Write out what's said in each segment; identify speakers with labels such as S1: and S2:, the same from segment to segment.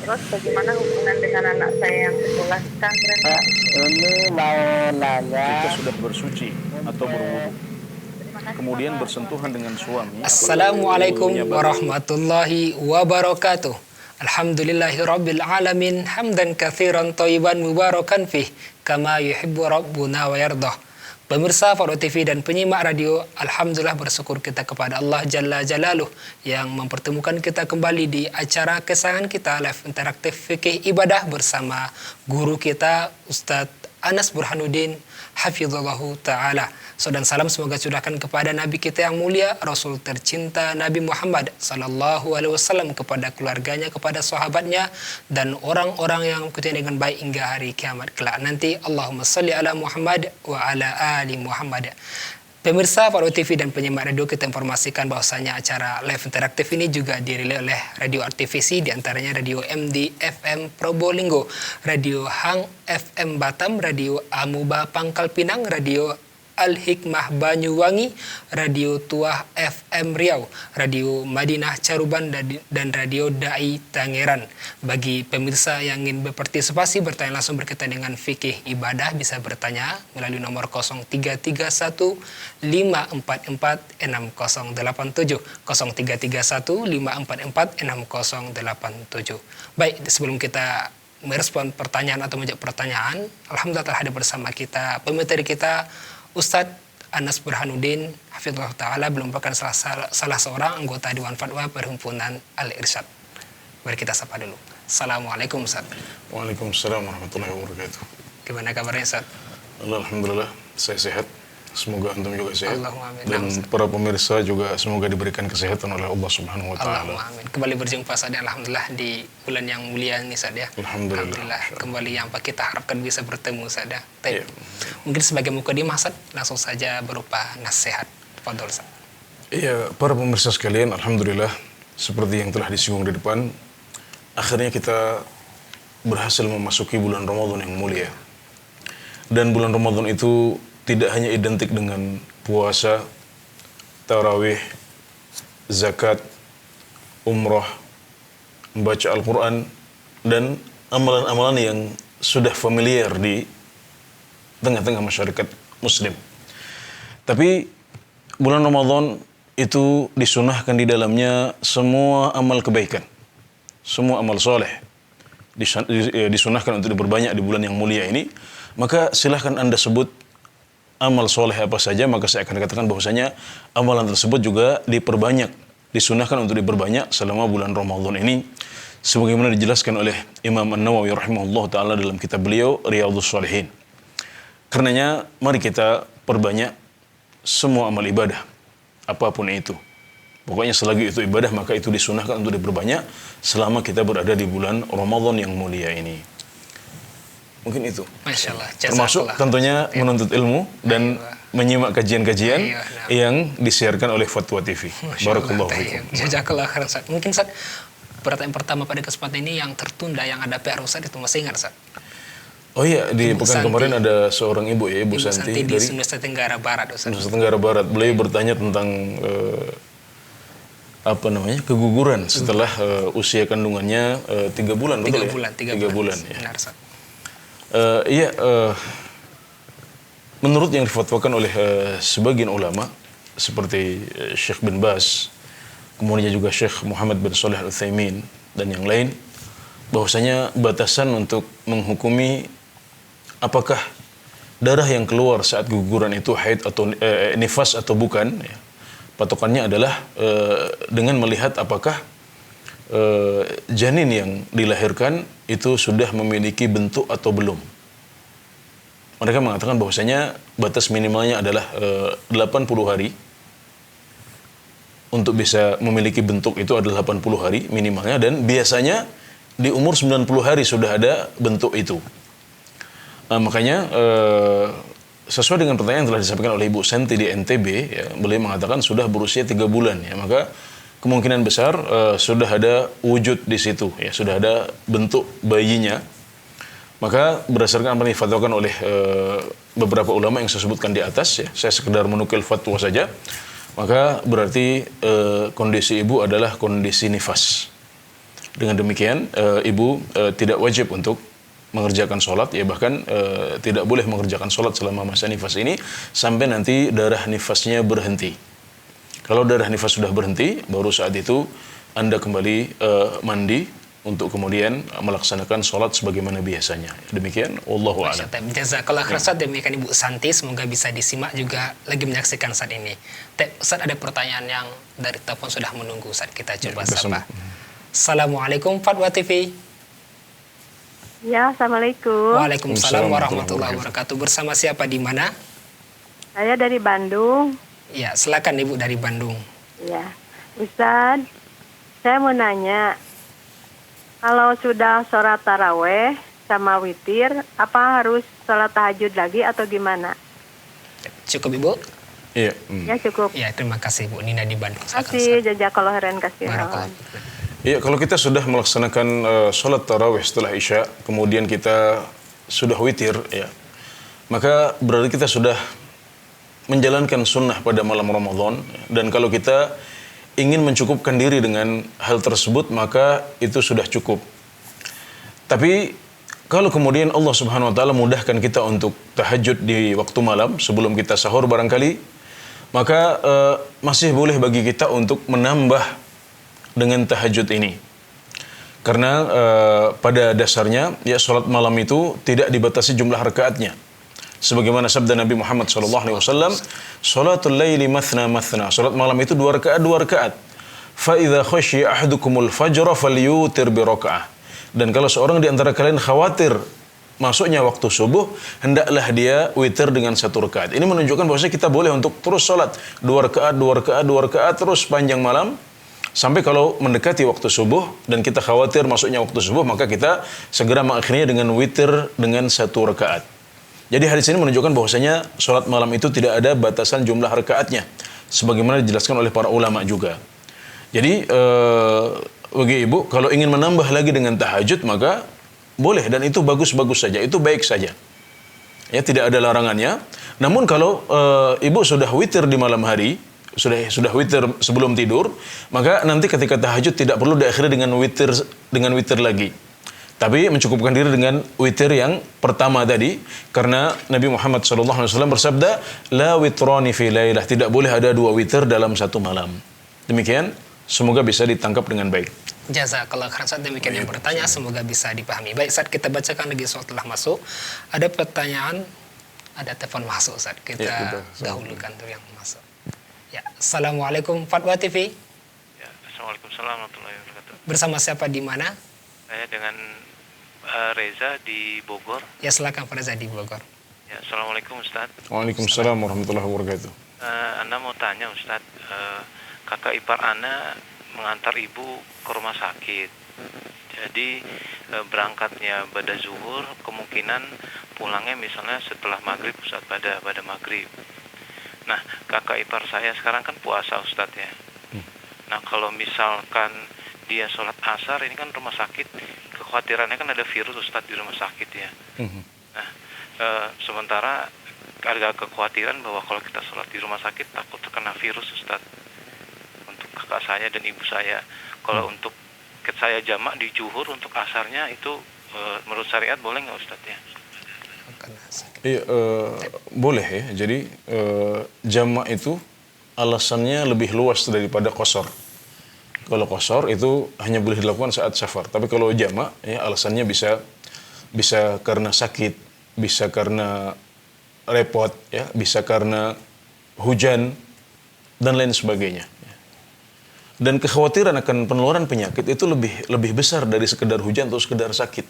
S1: Terus bagaimana hubungan dengan anak saya yang sekolah di pesantren, Pak?
S2: Ini mau nanya.
S3: Jika sudah bersuci atau berwudu,
S1: Terima kasih,
S3: kemudian
S1: Bapak.
S3: bersentuhan dengan suami,
S4: Assalamualaikum
S3: wudunya batal?
S4: warahmatullahi wabarakatuh. Alhamdulillahirabbil alamin hamdan katsiran thayyiban mubarakan fih kama yuhibbu rabbuna wa yardah. Pemirsa Faro TV dan penyimak radio, alhamdulillah bersyukur kita kepada Allah Jalla Jalaluh yang mempertemukan kita kembali di acara kesayangan kita live interaktif fikih ibadah bersama guru kita Ustadz Anas Burhanuddin hafizallahu taala. Dan salam semoga curahkan kepada Nabi kita yang mulia, Rasul tercinta Nabi Muhammad sallallahu alaihi wasallam, kepada keluarganya, kepada sahabatnya dan orang-orang yang mengikutinya dengan baik hingga hari kiamat kelak nanti. Allahumma shalli ala Muhammad wa ala ali Muhammad. Pemirsa Faro TV dan penyimak radio, kita informasikan bahwasanya acara live interaktif ini juga dirilis oleh Radio Artivisi, diantaranya Radio MD FM Probolinggo, Radio Hang FM Batam, Radio Amuba Pangkal Pinang, Radio Al-Hikmah Banyuwangi, Radio Tuah FM Riau, Radio Madinah Caruban, dan Radio Dai Tangerang. Bagi pemirsa yang ingin berpartisipasi, bertanya langsung berkaitan dengan fikih ibadah, bisa bertanya melalui nomor 0331 544 6087 0331 544 6087. Baik, sebelum kita merespon pertanyaan atau menjawab pertanyaan, alhamdulillah telah hadir bersama kita pemateri kita Ustadz Anas Burhanuddin hafizallahu taala, belum merupakan salah seorang anggota Dewan Fatwa Perhimpunan Al-Irsyad. Mari kita sapa dulu. Assalamualaikum Ustaz.
S3: Waalaikumsalam warahmatullahi wabarakatuh.
S4: Gimana kabarnya Ustaz?
S3: Alhamdulillah, saya sehat. Semoga antum juga sehat.
S4: Allahumma amin.
S3: Dan para pemirsa juga semoga diberikan kesehatan oleh Allah Subhanahu wa taala.
S4: Allahumma amin. Kembali berjumpa Ustaz, alhamdulillah di bulan yang mulia ini Ustaz ya.
S3: Alhamdulillah.
S4: Kembali yang kita harapkan bisa bertemu Ustaz ya.
S3: Iya.
S4: Mungkin sebagai mukadimah Ustaz, langsung saja berupa nasihat. Fadhol Ustaz.
S3: Iya, para pemirsa sekalian, alhamdulillah seperti yang telah disinggung di depan, akhirnya kita berhasil memasuki bulan Ramadan yang mulia. Dan bulan Ramadan itu tidak hanya identik dengan puasa, tarawih, zakat, umrah, membaca Al-Quran, dan amalan-amalan yang sudah familiar di tengah-tengah masyarakat muslim. Tapi bulan Ramadan itu disunahkan di dalamnya semua amal kebaikan, semua amal soleh disunahkan untuk diperbanyak di bulan yang mulia ini. Maka silahkan Anda sebut amal soleh apa saja, maka saya akan katakan bahwasanya amalan tersebut juga diperbanyak, disunahkan untuk diperbanyak selama bulan Ramadan ini, sebagaimana dijelaskan oleh Imam An-Nawawi rahimahullah ta'ala dalam kitab beliau Riyadhus Shalihin. Karenanya mari kita perbanyak semua amal ibadah, apapun itu. Pokoknya selagi itu ibadah, maka itu disunahkan untuk diperbanyak selama kita berada di bulan Ramadan yang mulia ini. Mungkin itu.
S4: Masya Allah.
S3: Termasuk tentunya menuntut ilmu dan menyimak kajian-kajian yang disiarkan oleh Fatwa TV. Barakallahu fiikum.
S4: Jazakallah khairan Ustaz. Mungkin Ustaz, pertanyaan pertama pada kesempatan ini yang tertunda, yang ada PR Ustaz, itu masih ingat Ustaz?
S3: Oh iya, di pekan kemarin ada seorang ibu ya, Ibu Santi
S4: di
S3: dari
S4: Nusa Tenggara Barat Ustaz.
S3: Nusa Tenggara Barat. Beliau bertanya tentang keguguran setelah usia kandungannya 3 bulan, betul ya? 3 bulan ya.
S4: Benar Ustaz.
S3: Menurut yang difatwakan oleh sebagian ulama seperti Syekh bin Baz, kemudian juga Syekh Muhammad bin Shalih Al-Utsaimin dan yang lain, bahwasanya batasan untuk menghukumi apakah darah yang keluar saat keguguran itu haid atau nifas atau bukan, ya, patokannya adalah dengan melihat apakah janin yang dilahirkan itu sudah memiliki bentuk atau belum. Mereka mengatakan bahwasanya batas minimalnya adalah 80 hari. Untuk bisa memiliki bentuk itu adalah 80 hari minimalnya, dan biasanya di umur 90 hari sudah ada bentuk itu. Makanya sesuai dengan pertanyaan yang telah disampaikan oleh Ibu Santi di NTB, ya, beliau mengatakan sudah berusia 3 bulan, ya, maka kemungkinan besar sudah ada wujud di situ, ya, sudah ada bentuk bayinya. Maka berdasarkan apa yang difatwakan oleh beberapa ulama yang saya sebutkan di atas, ya, saya sekedar menukil fatwa saja, maka berarti kondisi ibu adalah kondisi nifas. Dengan demikian ibu tidak wajib untuk mengerjakan sholat, ya bahkan tidak boleh mengerjakan sholat selama masa nifas ini sampai nanti darah nifasnya berhenti. Kalau darah nifas sudah berhenti, baru saat itu Anda kembali mandi untuk kemudian melaksanakan sholat sebagaimana biasanya. Demikian, wallahu a'lam.
S4: Jazakallah khairan Ustaz, demikian Ibu Santi, semoga bisa disimak juga lagi menyaksikan saat ini. Ustaz, ada pertanyaan yang dari telepon sudah menunggu, Ustaz, kita coba sapa. Assalamualaikum Fatwa TV.
S1: Ya, Assalamualaikum.
S4: Waalaikumsalam warahmatullahi wabarakatuh. Bersama siapa di mana?
S1: Saya dari Bandung.
S4: Ya, silakan Ibu dari Bandung.
S1: Ya, Ustaz, saya mau nanya, kalau sudah sholat taraweh sama witir, apa harus sholat tahajud lagi atau gimana?
S4: Cukup Ibu?
S3: Iya.
S1: Ya, cukup.
S4: Ya, terima kasih Bu Nina di Bandung.
S1: Kasih, jazakallah khairan kasih.
S4: Barakallah.
S3: Iya, kalau kita sudah melaksanakan sholat tarawih setelah isya, kemudian kita sudah witir, ya, maka berarti kita sudah menjalankan sunnah pada malam Ramadan. Dan kalau kita ingin mencukupkan diri dengan hal tersebut, maka itu sudah cukup. Tapi kalau kemudian Allah Subhanahu Wa Taala mudahkan kita untuk tahajud di waktu malam sebelum kita sahur barangkali, maka masih boleh bagi kita untuk menambah dengan tahajud ini. Karena pada dasarnya ya sholat malam itu tidak dibatasi jumlah rakaatnya. Sebagaimana sabda Nabi Muhammad SAW, "Sholatul laili mathna mathna." Sholat malam itu 2 rakaat 2 rakaat. Fa idza khasyiya ahadukumul fajra falyutir bi raka'ah. Dan kalau seorang di antara kalian khawatir masuknya waktu subuh, hendaklah dia witir dengan 1 rakaat. Ini menunjukkan bahwasanya kita boleh untuk terus sholat 2 rakaat 2 rakaat 2 rakaat terus panjang malam. Sampai kalau mendekati waktu subuh dan kita khawatir masuknya waktu subuh, maka kita segera mengakhirinya dengan witir dengan 1 rakaat. Jadi hadis ini menunjukkan bahwasanya sholat malam itu tidak ada batasan jumlah rakaatnya, sebagaimana dijelaskan oleh para ulama juga. Jadi bagi ibu, kalau ingin menambah lagi dengan tahajud, maka boleh, dan itu bagus-bagus saja, itu baik saja. Ya, tidak ada larangannya. Namun kalau ibu sudah witir di malam hari, sudah witir sebelum tidur, maka nanti ketika tahajud tidak perlu diakhiri dengan witir lagi. Tapi mencukupkan diri dengan witir yang pertama tadi, karena Nabi Muhammad SAW bersabda, "La witrani fi lailah." Tidak boleh ada 2 witir dalam 1 malam. Demikian, semoga bisa ditangkap dengan baik.
S4: Jazakallah khairan Ustaz, demikian yang bertanya, semoga bisa dipahami. Baik, saat kita bacakan lagi soal telah masuk. Ada pertanyaan, ada telepon masuk, Ustaz. Kita dahulukan tuh yang masuk. Ya, Assalamualaikum Fatwa TV.
S5: Ya, Assalamualaikum warahmatullahi wabarakatuh.
S4: Bersama siapa di mana?
S5: Saya dengan Reza di Bogor.
S4: Ya, silakan Pak Reza di Bogor.
S5: Ya, Assalamualaikum Ustaz.
S3: Waalaikumsalam warahmatullahi wabarakatuh.
S5: Anda mau tanya Ustaz, kakak ipar Ana mengantar ibu ke rumah sakit. Jadi berangkatnya pada zuhur, kemungkinan pulangnya misalnya setelah maghrib Ustaz, pada maghrib. Nah, kakak ipar saya sekarang kan puasa Ustadz ya. Nah, kalau misalkan dia sholat asar, ini kan rumah sakit, kekhawatirannya kan ada virus Ustadz di rumah sakit ya. Nah, sementara ada kekhawatiran bahwa kalau kita sholat di rumah sakit takut terkena virus Ustadz. Untuk kakak saya dan ibu saya. Kalau untuk saya jamak di zuhur untuk asarnya itu menurut syariat boleh nggak Ustadz ya?
S3: Iya, boleh ya. Jadi jamak itu alasannya lebih luas daripada qasar. Kalau qasar itu hanya boleh dilakukan saat safar. Tapi kalau jamak, ya alasannya bisa karena sakit, bisa karena repot, ya, bisa karena hujan dan lain sebagainya. Dan kekhawatiran akan penularan penyakit itu lebih besar dari sekedar hujan atau sekedar sakit.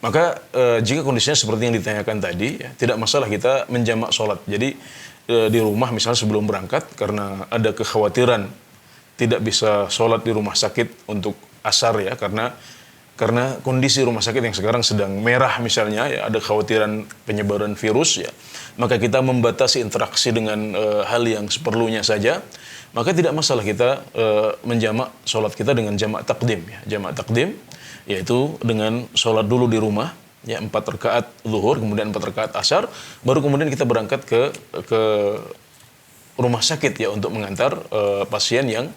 S3: Maka jika kondisinya seperti yang ditanyakan tadi, ya, tidak masalah kita menjamak sholat. Jadi di rumah misalnya sebelum berangkat, karena ada kekhawatiran tidak bisa sholat di rumah sakit untuk asar ya, karena kondisi rumah sakit yang sekarang sedang merah misalnya, ya, ada kekhawatiran penyebaran virus, ya, maka kita membatasi interaksi dengan hal yang seperlunya saja. Maka tidak masalah kita menjamak sholat kita dengan jamak takdim, ya. Jamak takdim yaitu dengan sholat dulu di rumah, ya, 4 rakaat zuhur, kemudian 4 rakaat asar, baru kemudian kita berangkat ke rumah sakit ya untuk mengantar pasien yang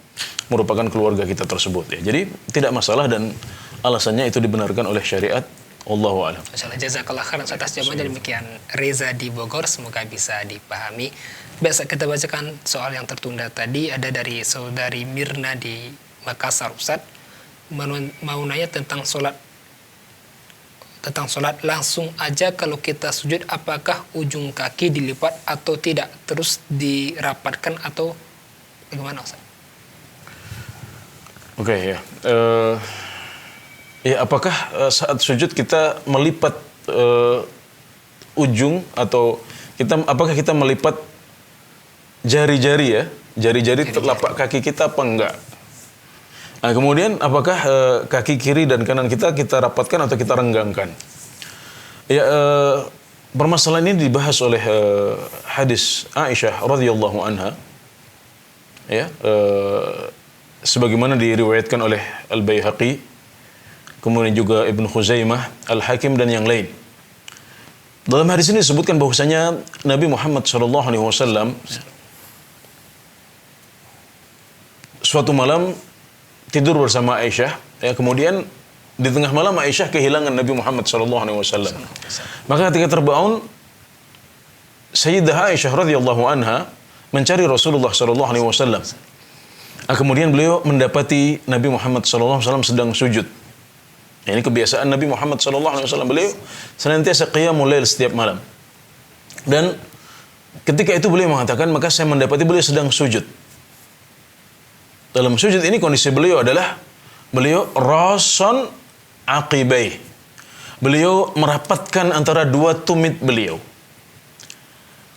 S3: merupakan keluarga kita tersebut ya. Jadi tidak masalah dan alasannya itu dibenarkan oleh syariat. Allahu a'lam.
S4: Masyaallah, jazakallah khairan atas jawabannya. Demikian Reza di Bogor, semoga bisa dipahami. Biasa kita bacakan soal yang tertunda tadi, ada dari saudari Mirna di Makassar. Ustaz mau nanya tentang sholat langsung aja kalau kita sujud, apakah ujung kaki dilipat atau tidak, terus dirapatkan atau bagaimana Ustaz?
S3: Oke ya. Ya, apakah saat sujud kita melipat ujung atau apakah kita melipat jari-jari ya, jari-jari telapak kaki kita apa enggak? Nah, kemudian apakah kaki kiri dan kanan kita rapatkan atau kita renggangkan? Ya, permasalahan ini dibahas oleh hadis Aisyah radhiyallahu anha. Ya, sebagaimana diriwayatkan oleh Al-Baihaqi, kemudian juga Ibnu Khuzaimah, Al-Hakim dan yang lain. Dalam hadis ini disebutkan bahwasanya Nabi Muhammad SAW suatu malam tidur bersama Aisyah, ya, kemudian di tengah malam Aisyah kehilangan Nabi Muhammad SAW. Maka ketika terbangun, Sayyidah Aisyah radhiyallahu anha mencari Rasulullah SAW. Kemudian beliau mendapati Nabi Muhammad SAW sedang sujud. Ini kebiasaan Nabi Muhammad SAW. Beliau senantiasa qiyamul lail setiap malam. Dan ketika itu beliau mengatakan, maka saya mendapati beliau sedang sujud. Dalam sujud ini kondisi beliau adalah beliau rasan aqibai. Beliau merapatkan antara dua tumit beliau.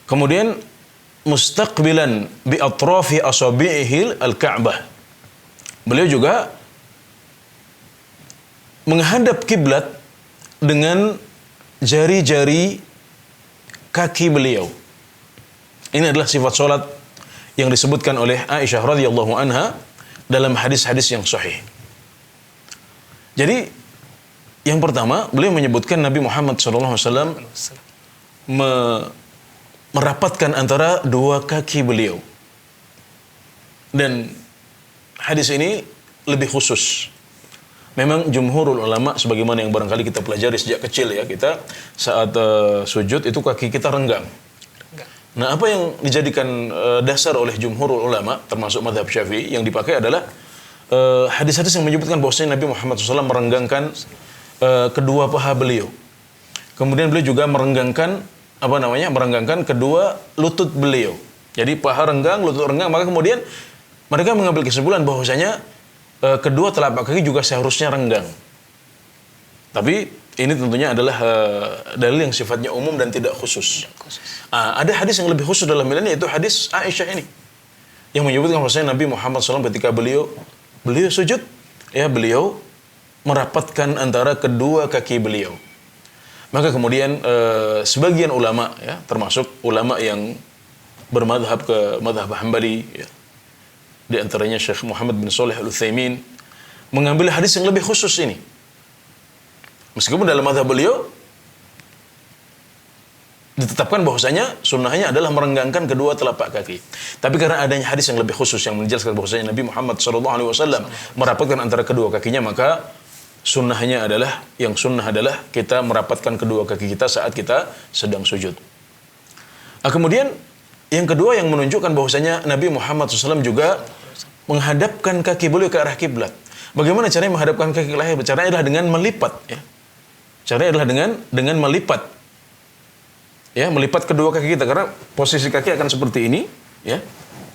S3: Kemudian mustaqbilan bi atrafi asabi'ihil al-Ka'bah. Beliau juga menghadap kiblat dengan jari-jari kaki beliau. Ini adalah sifat solat yang disebutkan oleh Aisyah radhiyallahu anha dalam hadis-hadis yang sahih. Jadi yang pertama, beliau menyebutkan Nabi Muhammad SAW merapatkan antara dua kaki beliau. Dan hadis ini lebih khusus. Memang jumhurul ulama, sebagaimana yang barangkali kita pelajari sejak kecil ya, kita saat sujud itu kaki kita renggang. Nah, apa yang dijadikan dasar oleh jumhurul ulama, termasuk mazhab Syafi'i, yang dipakai adalah hadis-hadis yang menyebutkan bahwasanya Nabi Muhammad SAW merenggangkan kedua paha beliau. Kemudian beliau juga merenggangkan merenggangkan kedua lutut beliau. Jadi paha renggang, lutut renggang, maka kemudian mereka mengambil kesimpulan bahwasanya kedua telapak kaki juga seharusnya renggang. Tapi ini tentunya adalah dalil yang sifatnya umum dan tidak khusus. Ada hadis yang lebih khusus dalam hal ini, yaitu hadis Aisyah ini, yang menyebutkan bahwasanya Nabi Muhammad SAW ketika beliau sujud, ya, beliau merapatkan antara kedua kaki beliau. Maka kemudian sebagian ulama, ya, termasuk ulama yang bermadhab ke madhab Hambali, ya, di antaranya Syekh Muhammad bin Shalih Al-Utsaimin, mengambil hadis yang lebih khusus ini. Meskipun dalam mazhab beliau ditetapkan bahwasanya sunnahnya adalah merenggangkan kedua telapak kaki. Tapi karena adanya hadis yang lebih khusus yang menjelaskan bahwasanya Nabi Muhammad SAW merapatkan antara kedua kakinya, maka sunnahnya adalah kita merapatkan kedua kaki kita saat kita sedang sujud. Kemudian yang kedua yang menunjukkan bahwasanya Nabi Muhammad SAW juga menghadapkan kaki beliau ke arah kiblat. Bagaimana caranya menghadapkan kaki ke arah kiblat? Caranya adalah dengan melipat, ya. Caranya adalah dengan melipat. Ya, melipat kedua kaki kita, karena posisi kaki akan seperti ini, ya.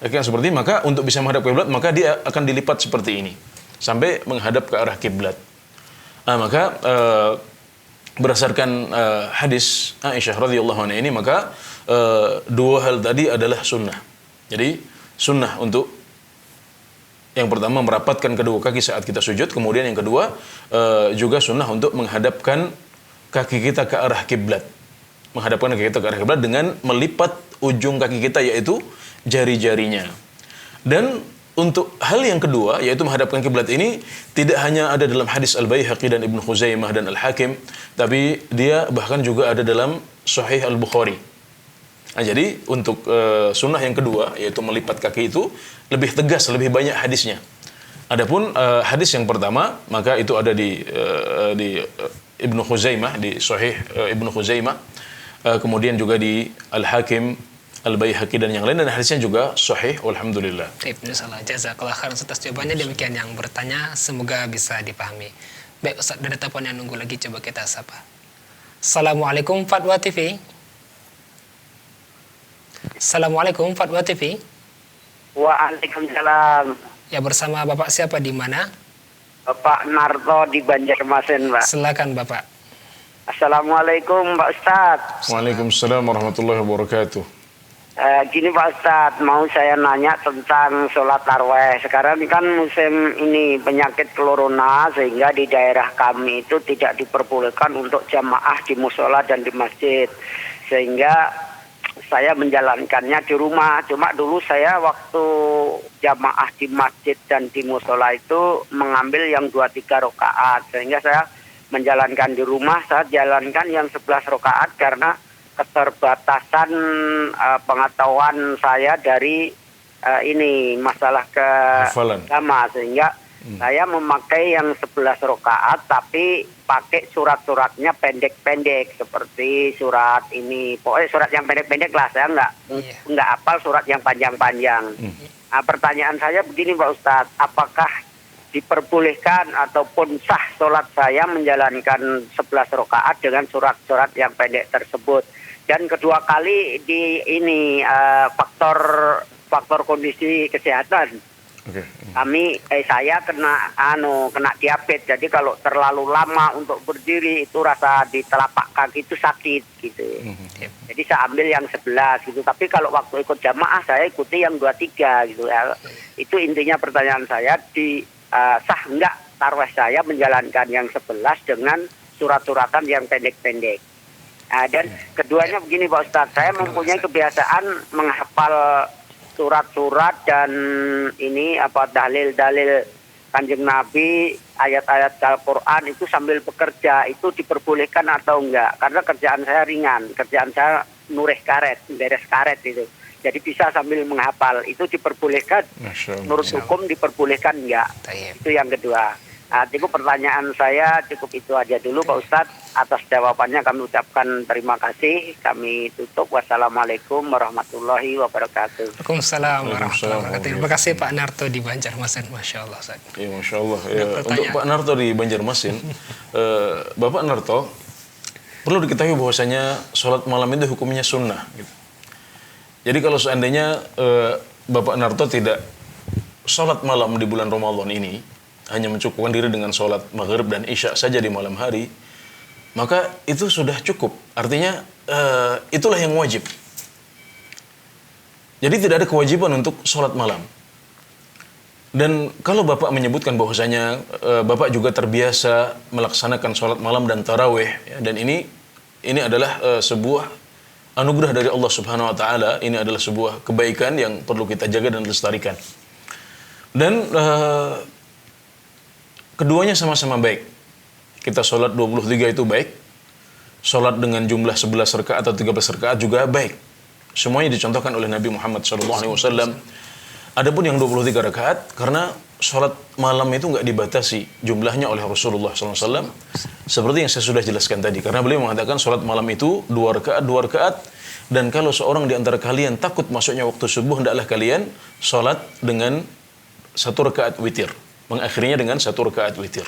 S3: Kaki akan seperti ini, maka untuk bisa menghadap kiblat maka dia akan dilipat seperti ini sampai menghadap ke arah kiblat. Maka berdasarkan hadis Aisyah radhiyallahu anha ini, maka dua hal tadi adalah sunnah. Jadi sunnah untuk yang pertama merapatkan kedua kaki saat kita sujud, kemudian yang kedua juga sunnah untuk menghadapkan kaki kita ke arah kiblat. Menghadapkan kaki kita ke arah kiblat dengan melipat ujung kaki kita, yaitu jari-jarinya. Dan untuk hal yang kedua, yaitu menghadapkan kiblat ini, tidak hanya ada dalam hadis Al-Baihaqi dan Ibnu Khuzaimah dan Al-Hakim, tapi dia bahkan juga ada dalam Sahih Al-Bukhari. Nah, jadi untuk sunnah yang kedua yaitu melipat kaki itu lebih tegas, lebih banyak hadisnya. Adapun hadis yang pertama maka itu ada di Ibnu Khuzaimah, di Sahih Ibnu Khuzaimah, kemudian juga di Al-Hakim, Al-Baihaqi dan yang lain, dan hadisnya juga sahih alhamdulillah.
S4: Baik, insyaallah. Jazakallah khairan atas jawabannya. Demikian yang bertanya, semoga bisa dipahami. Baik Ustaz, ada telepon yang nunggu lagi, coba kita sapa. Assalamualaikum Fatwa TV. Assalamualaikum Fatwa TV.
S2: Waalaikumsalam.
S4: Ya, bersama Bapak siapa di mana?
S2: Bapak Narto di Banjarmasin, Pak.
S4: Silakan Bapak.
S2: Assalamualaikum, Pak Ustadz.
S3: Waalaikumsalam warahmatullahi wabarakatuh.
S2: Gini Pak Ustadz, mau saya nanya tentang sholat taraweh. Sekarang ini kan musim ini penyakit corona, sehingga di daerah kami itu tidak diperbolehkan untuk jamaah di musola dan di masjid. Sehingga saya menjalankannya di rumah. Cuma dulu saya waktu jamaah di masjid dan di musola itu mengambil yang 2-3 rakaat. Sehingga saya menjalankan di rumah, saya jalankan yang 11 rakaat karena keterbatasan pengetahuan saya dari ini masalah agama, sehingga saya memakai yang 11 rakaat tapi pakai surat-suratnya pendek-pendek seperti surat ini, pokoknya surat yang pendek-pendek lah, saya nggak hafal surat yang panjang-panjang. Nah, pertanyaan saya begini Pak Ustadz, apakah diperbolehkan ataupun sah sholat saya menjalankan 11 rakaat dengan surat-surat yang pendek tersebut? Dan kedua kali di ini faktor kondisi kesehatan.
S3: Okay.
S2: Saya kena diabetes. Jadi kalau terlalu lama untuk berdiri itu rasa di telapak kaki itu sakit gitu. Jadi saya ambil yang 11 gitu. Tapi kalau waktu ikut jamaah saya ikuti yang 23 gitu ya. Itu intinya pertanyaan saya, sah enggak tarawih saya menjalankan yang 11 dengan surat-suratan yang pendek-pendek. Dan keduanya begini Pak Ustadz, saya mempunyai kebiasaan menghafal surat-surat dan ini dalil-dalil Kanjeng Nabi, ayat-ayat Al-Quran itu sambil bekerja, itu diperbolehkan atau enggak? Karena kerjaan saya ringan, kerjaan saya beres karet itu. Jadi bisa sambil menghafal, itu diperbolehkan? Menurut hukum diperbolehkan enggak? Itu yang kedua. Nah, itu pertanyaan saya, cukup itu aja dulu Pak Ustadz. Atas jawabannya kami ucapkan terima kasih. Kami tutup. Wassalamualaikum warahmatullahi wabarakatuh.
S4: Waalaikumsalam warahmatullahi wabarakatuh. Terima kasih Pak Narto di Banjarmasin. Masya Allah Ustaz.
S3: Ya, Masya Allah. Ya, untuk Pak Narto di Banjarmasin, Bapak Narto, perlu diketahui bahwasanya sholat malam itu hukumnya sunnah. Gitu. Jadi kalau seandainya Bapak Narto tidak sholat malam di bulan Ramadan ini, hanya mencukupkan diri dengan sholat maghrib dan isya saja di malam hari, maka itu sudah cukup. Artinya itulah yang wajib. Jadi tidak ada kewajiban untuk sholat malam. Dan kalau Bapak menyebutkan bahwasanya Bapak juga terbiasa melaksanakan sholat malam dan tarawih, ya, dan ini adalah sebuah anugerah dari Allah Subhanahu Wa Taala. Ini adalah sebuah kebaikan yang perlu kita jaga dan lestarikan. Dan keduanya sama-sama baik. Kita sholat 23 itu baik. Sholat dengan jumlah 11 rakaat atau 13 rakaat juga baik. Semuanya dicontohkan oleh Nabi Muhammad SAW. Adapun yang 23 rakaat, karena sholat malam itu nggak dibatasi jumlahnya oleh Rasulullah SAW. Seperti yang saya sudah jelaskan tadi. Karena beliau mengatakan sholat malam itu 2 rakaat. Dan kalau seorang di antara kalian takut masuknya waktu subuh, hendaklah kalian sholat dengan 1 rakaat witir. Mengakhirinya dengan 1 rakaat witir.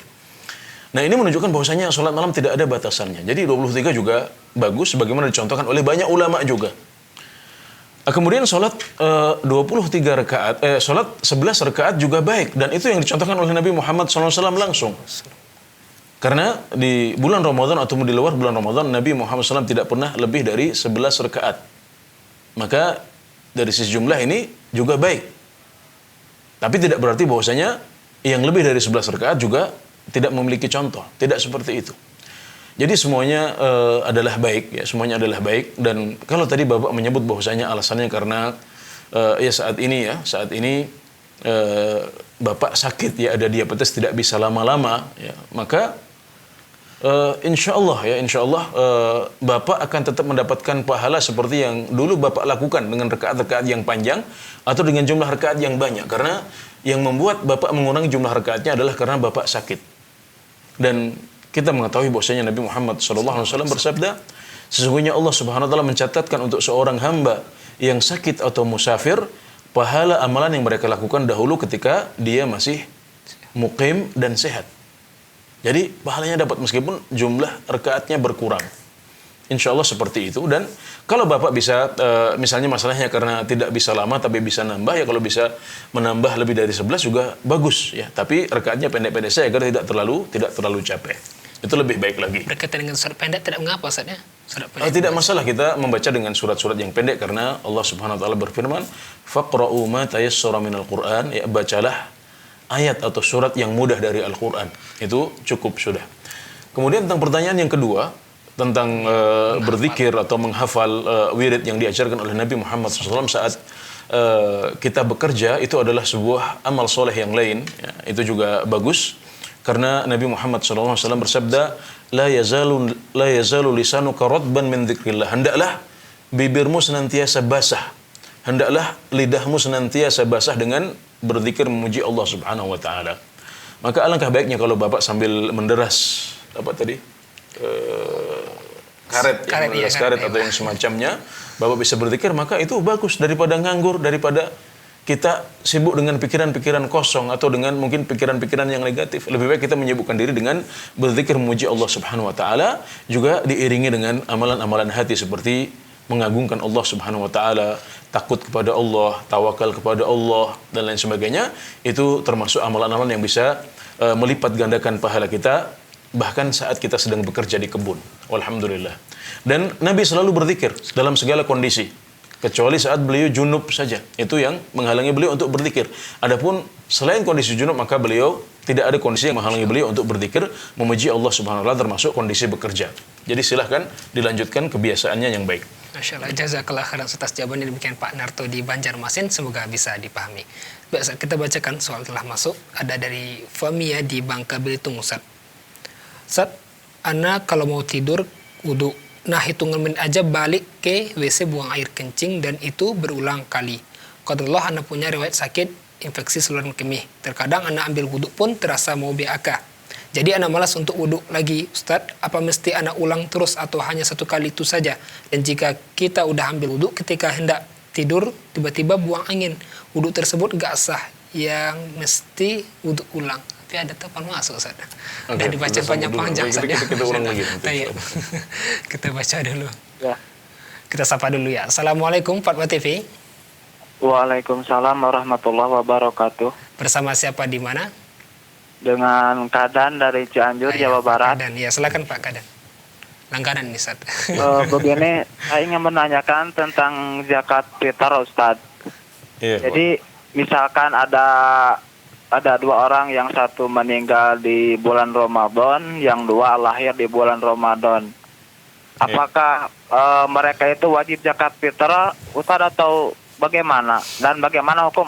S3: Nah, ini menunjukkan bahwasanya sholat malam tidak ada batasannya. Jadi 23 juga bagus, sebagaimana dicontohkan oleh banyak ulama juga. Kemudian sholat 23 rakaat, sholat 11 rakaat juga baik. Dan itu yang dicontohkan oleh Nabi Muhammad SAW langsung. Karena di bulan Ramadan atau di luar bulan Ramadan, Nabi Muhammad SAW tidak pernah lebih dari 11 rakaat. Maka dari sisi jumlah ini juga baik. Tapi tidak berarti bahwasanya yang lebih dari 11 rakaat juga tidak memiliki contoh. Tidak seperti itu. Jadi semuanya adalah baik, ya, semuanya adalah baik. Dan kalau tadi Bapak menyebut bahwasanya alasannya karena saat ini Bapak sakit, ya, ada diabetes, tidak bisa lama-lama, ya, maka Insya Allah ya, insya Allah Bapak akan tetap mendapatkan pahala seperti yang dulu Bapak lakukan dengan rakaat-rakaat yang panjang atau dengan jumlah rakaat yang banyak. Karena yang membuat Bapak mengurangi jumlah rakaatnya adalah karena Bapak sakit. Dan kita mengetahui bahwasanya Nabi Muhammad SAW bersabda, sesungguhnya Allah Subhanahu wa taala mencatatkan untuk seorang hamba yang sakit atau musafir pahala amalan yang mereka lakukan dahulu ketika dia masih muqim dan sehat. Jadi pahalanya dapat meskipun jumlah rakaatnya berkurang. Insya Allah seperti itu. Dan kalau Bapak bisa, misalnya masalahnya karena tidak bisa lama tapi bisa nambah, ya kalau bisa menambah lebih dari 11 juga bagus ya. Tapi rakaatnya pendek-pendek saja agar tidak terlalu capek. Itu lebih baik lagi.
S4: Berkaitan dengan surat pendek tidak mengapa Ustaz ya? Surat pendek.
S3: Tidak masalah kita membaca dengan surat-surat yang pendek karena Allah Subhanahu wa taala berfirman, "Faqra'u ma tayassara minal Qur'an", ya bacalah ayat atau surat yang mudah dari Al-Quran. Itu cukup sudah. Kemudian tentang pertanyaan yang kedua, tentang berzikir atau menghafal wirid yang diajarkan oleh Nabi Muhammad SAW saat kita bekerja, itu adalah sebuah amal soleh yang lain. Ya, itu juga bagus. Karena Nabi Muhammad SAW bersabda, La yazalu lisanuka radban min dzikrillah. Hendaklah bibirmu senantiasa basah. Hendaklah lidahmu senantiasa basah dengan berzikir memuji Allah Subhanahu wa taala. Maka alangkah baiknya kalau Bapak sambil menderas karet atau yang semacamnya, Bapak bisa berzikir, maka itu bagus daripada nganggur, daripada kita sibuk dengan pikiran-pikiran kosong atau dengan mungkin pikiran-pikiran yang negatif. Lebih baik kita menyibukkan diri dengan berzikir memuji Allah Subhanahu wa taala, juga diiringi dengan amalan-amalan hati seperti mengagungkan Allah Subhanahu wa taala, takut kepada Allah, tawakal kepada Allah dan lain sebagainya. Itu termasuk amalan-amalan yang bisa melipat gandakan pahala kita bahkan saat kita sedang bekerja di kebun. Alhamdulillah. Dan Nabi selalu berzikir dalam segala kondisi, kecuali saat beliau junub saja. Itu yang menghalangi beliau untuk berzikir. Adapun selain kondisi junub, maka beliau tidak ada kondisi yang menghalangi beliau untuk berzikir memuji Allah Subhanahu wa taala, termasuk kondisi bekerja. Jadi silahkan dilanjutkan kebiasaannya yang baik.
S4: Masya Allah, jazakallah khairan atas jawaban yang demikian Pak Narto di Banjarmasin, semoga bisa dipahami. Baik, kita bacakan soal telah masuk, ada dari Famia di Bangka Belitung, Ustaz. Ustaz, ana kalau mau tidur wudu, nah hitungan menit aja balik ke WC buang air kencing dan itu berulang kali. Qadarullah ana punya riwayat sakit infeksi saluran kemih. Terkadang ana ambil wudu pun terasa mau BAK. Jadi anak malas untuk wudhu lagi, Ustadz. Apa mesti anak ulang terus atau hanya satu kali itu saja? Dan jika kita udah ambil wudhu, ketika hendak tidur, tiba-tiba buang angin, wudhu tersebut gak sah, yang mesti wudhu ulang. Tapi ada telepon masuk, Ustadz. Udah dibaca panjang-panjang, Ustadz.
S3: Kita ulang lagi.
S4: Kita baca dulu. Ya. Kita sapa dulu ya. Assalamualaikum, Fatwa TV.
S6: Waalaikumsalam warahmatullahi wabarakatuh.
S4: Bersama siapa di mana?
S6: Dengan Kadan dari Cianjur, Jawa Barat.
S4: Kadan, ya silakan Pak Kadan. Langganan nih, Ustaz.
S6: Begini, saya ingin menanyakan tentang zakat fitrah, Ustaz.
S3: Iya,
S6: jadi misalkan ada dua orang, yang satu meninggal di bulan Ramadan, yang dua lahir di bulan Ramadan. Apakah mereka itu wajib zakat fitrah, Ustaz, atau bagaimana? Dan bagaimana hukum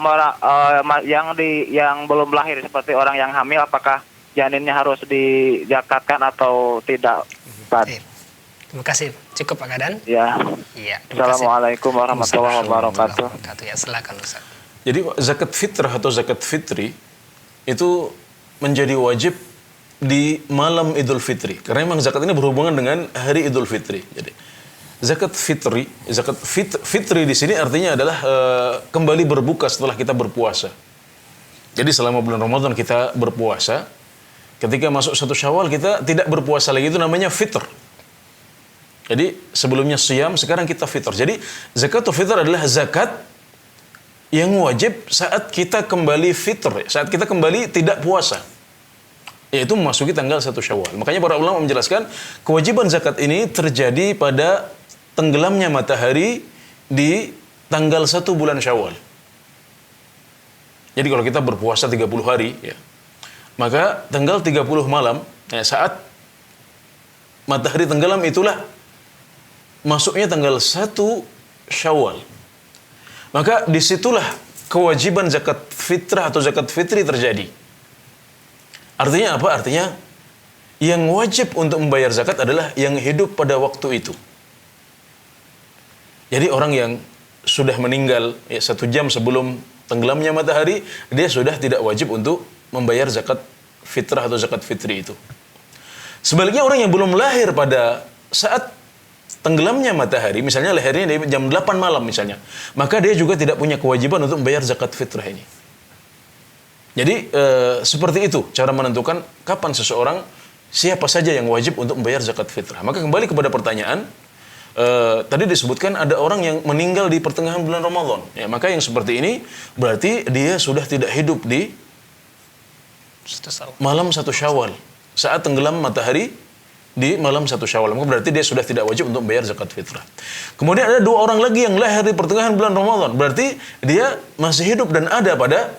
S6: yang belum lahir seperti orang yang hamil, apakah janinnya harus dizakatkan atau tidak?
S4: Terima kasih. Cukup Pak Kadan?
S6: Ya.
S4: Iya.
S6: Assalamualaikum warahmatullahi wabarakatuh.
S4: Ya, silakan Ustaz.
S3: Jadi zakat fitrah atau zakat fitri itu menjadi wajib di malam Idul Fitri. Karena memang zakat ini berhubungan dengan hari Idul Fitri. Jadi zakat fitri di sini artinya adalah kembali berbuka setelah kita berpuasa. Jadi selama bulan Ramadan kita berpuasa, ketika masuk 1 Syawal kita tidak berpuasa lagi, itu namanya fitr. Jadi sebelumnya siyam, sekarang kita fitr. Jadi zakatul fitr adalah zakat yang wajib saat kita kembali fitr, saat kita kembali tidak puasa, yaitu memasuki tanggal 1 Syawal. Makanya para ulama menjelaskan kewajiban zakat ini terjadi pada tenggelamnya matahari di tanggal 1 bulan Syawal. Jadi kalau kita berpuasa 30 hari, ya, maka tanggal 30 malam, ya, saat matahari tenggelam itulah masuknya tanggal 1 Syawal. Maka disitulah kewajiban zakat fitrah atau zakat fitri terjadi. Artinya apa? Artinya Yang wajib untuk membayar zakat adalah yang hidup pada waktu itu. Jadi orang yang sudah meninggal 1 jam sebelum tenggelamnya matahari, dia sudah tidak wajib untuk membayar zakat fitrah atau zakat fitri itu. Sebaliknya orang yang belum lahir pada saat tenggelamnya matahari, misalnya lahirnya di jam 8 malam misalnya, maka dia juga tidak punya kewajiban untuk membayar zakat fitrah ini. Jadi seperti itu cara menentukan kapan seseorang, siapa saja yang wajib untuk membayar zakat fitrah. Maka kembali kepada pertanyaan, tadi disebutkan ada orang yang meninggal di pertengahan bulan Ramadan. Ya, maka yang seperti ini berarti dia sudah tidak hidup di malam 1 Syawal. Saat tenggelam matahari di malam 1 Syawal. Maka berarti dia sudah tidak wajib untuk membayar zakat fitrah. Kemudian ada 2 orang lagi yang lahir di pertengahan bulan Ramadan. Berarti dia masih hidup dan ada pada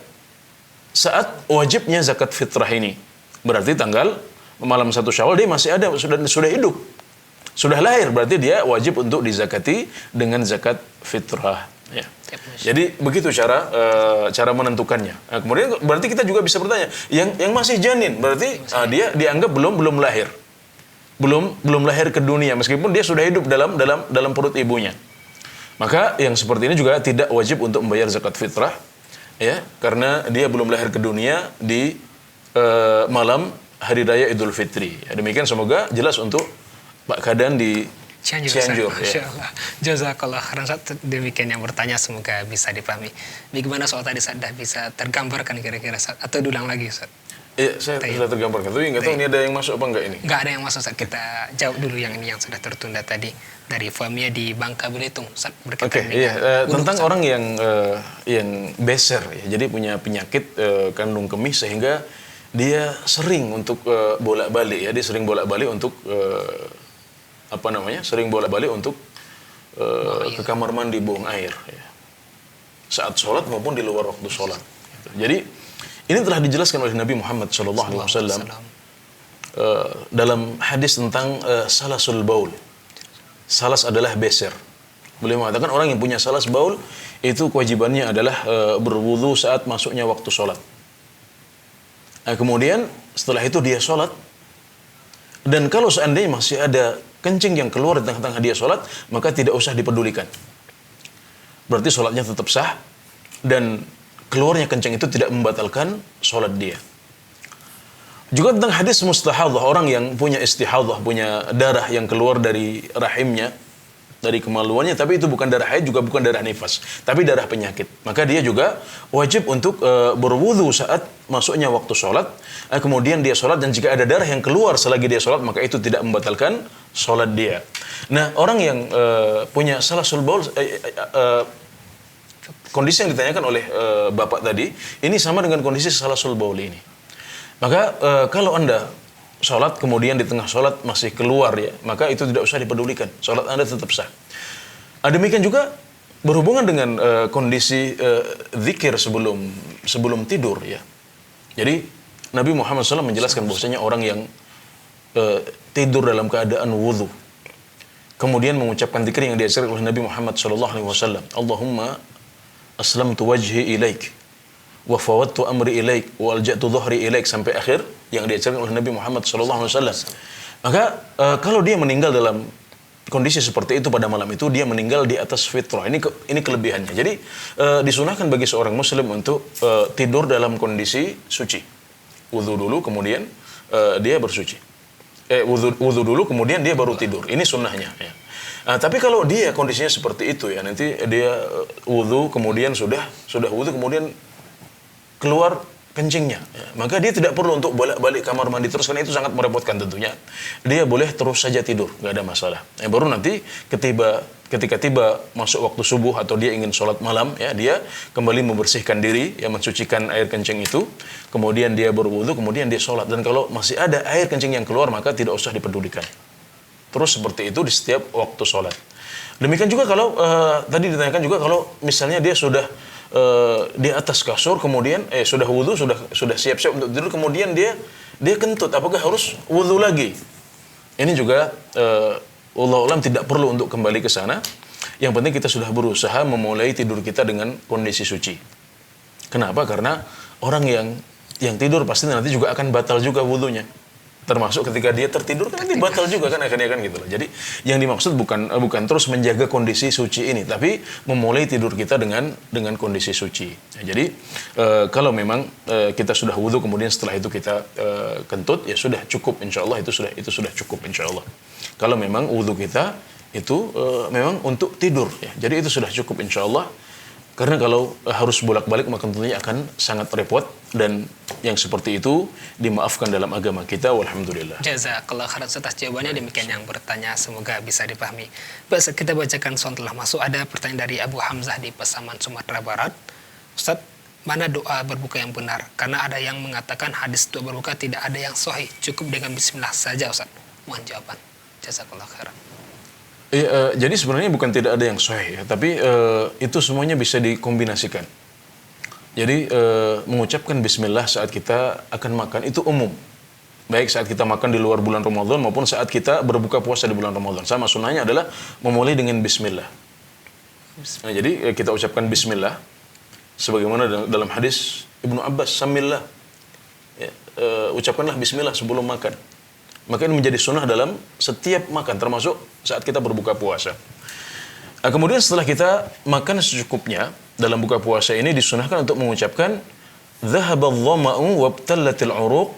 S3: saat wajibnya zakat fitrah ini. Berarti tanggal malam 1 Syawal dia masih ada, sudah hidup. Sudah lahir, berarti dia wajib untuk dizakati dengan zakat fitrah. Ya. Jadi begitu cara menentukannya. Nah, kemudian berarti kita juga bisa bertanya, yang masih janin, berarti dia dianggap belum lahir, belum lahir ke dunia, meskipun dia sudah hidup dalam perut ibunya. Maka yang seperti ini juga tidak wajib untuk membayar zakat fitrah, ya, karena dia belum lahir ke dunia di malam hari raya Idul Fitri. Ya, demikian semoga jelas untuk Pak Kadan di Cianjur.
S4: Masya Allah. Jazakallah khairan. Demikian yang bertanya, semoga bisa dipahami. Bagaimana soal tadi sudah bisa tergambarkan kira-kira atau diulang lagi Ustaz?
S3: Iya, saya sudah tergambarkan. Tapi nggak tahu ini ada yang masuk apa enggak ini?
S4: Nggak ada yang masuk Ustaz. Kita jawab dulu yang ini yang sudah tertunda tadi dari Famia di Bangka Belitung. Ustaz berkaitan
S3: tentang orang yang beser, ya. Jadi punya penyakit kandung kemih sehingga dia sering untuk bolak-balik, ya. Dia sering bolak-balik untuk sering bolak-balik untuk ke kamar mandi buang air, ya. Saat sholat maupun di luar waktu sholat. Jadi ini telah dijelaskan oleh Nabi Muhammad SAW dalam hadis tentang salasul baul. Salas adalah beser. Beliau mengatakan orang yang punya salas baul itu kewajibannya adalah berwudu saat masuknya waktu sholat. Nah, kemudian setelah itu dia sholat, dan kalau seandainya masih ada kencing yang keluar di tengah-tengah dia sholat, maka tidak usah dipedulikan. Berarti sholatnya tetap sah, dan keluarnya kencing itu tidak membatalkan sholat dia. Juga tentang hadis mustahadhah, orang yang punya istihadhah, punya darah yang keluar dari rahimnya, dari kemaluannya, tapi itu bukan darah haid, juga bukan darah nifas, tapi darah penyakit. Maka dia juga wajib untuk berwudu saat masuknya waktu sholat, kemudian dia sholat, dan jika ada darah yang keluar selagi dia sholat, maka itu tidak membatalkan sholat dia. Nah, orang yang punya salasul baul, kondisi yang ditanyakan oleh Bapak tadi, ini sama dengan kondisi salasul baul ini. Maka kalau Anda sholat, kemudian di tengah sholat masih keluar, ya, maka itu tidak usah dipedulikan. Sholat Anda tetap sah. Demikian juga berhubungan dengan kondisi zikir sebelum tidur, ya. Jadi Nabi Muhammad SAW menjelaskan bahwasanya orang yang tidur dalam keadaan wudhu, kemudian mengucapkan zikir yang diajarkan oleh Nabi Muhammad SAW, Allahumma aslamtu wajhi ilaik, wa fawwadtu amri ilaik, wa alja'tu dhuhri ilaik, sampai akhir yang diajarkan oleh Nabi Muhammad SAW. Maka kalau dia meninggal dalam kondisi seperti itu pada malam itu, dia meninggal di atas fitrah. Ini kelebihannya. Jadi disunahkan bagi seorang muslim untuk tidur dalam kondisi suci. Wudu dulu, kemudian dia bersuci. Wudu dulu, kemudian dia baru tidur. Ini sunnahnya, ya. Tapi kalau dia kondisinya seperti itu, ya, nanti dia wudu, kemudian sudah wudu, kemudian keluar kencingnya, ya, maka dia tidak perlu untuk balik kamar mandi terus, karena itu sangat merepotkan tentunya. Dia boleh terus saja tidur, nggak ada masalah. Baru nanti ketika tiba masuk waktu subuh atau dia ingin sholat malam, ya, dia kembali membersihkan diri, ya, mensucikan air kencing itu, kemudian dia berwudu, kemudian dia sholat. Dan kalau masih ada air kencing yang keluar, maka tidak usah dipedulikan. Terus seperti itu di setiap waktu sholat. Demikian juga kalau tadi ditanyakan juga kalau misalnya dia sudah di atas kasur, kemudian sudah wudu, sudah siap-siap untuk tidur, kemudian dia kentut, apakah harus wudu lagi? Ini juga wallahu a'lam tidak perlu untuk kembali ke sana. Yang penting kita sudah berusaha memulai tidur kita dengan kondisi suci. Kenapa? Karena orang yang tidur pasti nanti juga akan batal juga wudunya. Termasuk ketika dia tertidur kan nanti batal juga kan akhirnya kan gitu loh. Jadi yang dimaksud bukan terus menjaga kondisi suci ini, tapi memulai tidur kita dengan kondisi suci. Ya, jadi kalau memang kita sudah wudhu kemudian setelah itu kita kentut, ya sudah cukup insyaallah, itu sudah cukup insyaallah. Kalau memang wudhu kita itu memang untuk tidur ya. Jadi itu sudah cukup insyaallah. Karena kalau harus bolak-balik maka tentunya akan sangat repot, dan yang seperti itu dimaafkan dalam agama kita, walhamdulillah.
S4: Jazakallah khairan atas jawabannya. Demikian yang bertanya, semoga bisa dipahami. Baik, kita bacakan soal telah masuk. Ada pertanyaan dari Abu Hamzah di Pasaman, Sumatera Barat. Ustaz, mana doa berbuka yang benar? Karena ada yang mengatakan hadis doa berbuka tidak ada yang sahih, cukup dengan bismillah saja, Ustaz. Mohon jawaban. Jazakallah khairan.
S3: Jadi sebenarnya bukan tidak ada yang sahih ya, tapi itu semuanya bisa dikombinasikan. Jadi mengucapkan bismillah saat kita akan makan itu umum. Baik saat kita makan di luar bulan Ramadan maupun saat kita berbuka puasa di bulan Ramadan. Sama, sunnahnya adalah memulai dengan bismillah. Nah, jadi kita ucapkan bismillah sebagaimana dalam hadis Ibnu Abbas, samillah. Ya, ucapkanlah bismillah sebelum makan. Maka ini menjadi sunnah dalam setiap makan, termasuk saat kita berbuka puasa. Nah, kemudian setelah kita makan secukupnya, dalam buka puasa ini disunahkan untuk mengucapkan dhahaba adh-dhama'u wabtallatil 'uruq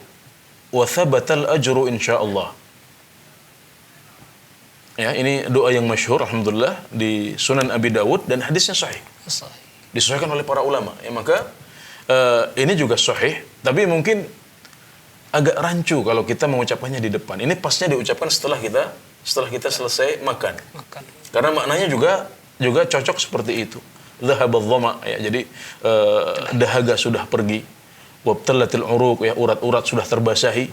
S3: wa thabatal ajru insyaallah. Ya, ini doa yang masyhur alhamdulillah di Sunan Abi Dawud dan hadisnya sahih. Disahihkan oleh para ulama. Ya, maka ini juga sahih, tapi mungkin agak rancu kalau kita mengucapkannya di depan. Ini pasnya diucapkan setelah kita selesai makan. Karena maknanya juga cocok seperti itu. Dhahabadh dhama, ya, jadi dahaga sudah pergi. Wabtallatil uruq, ya, urat-urat sudah terbasahi.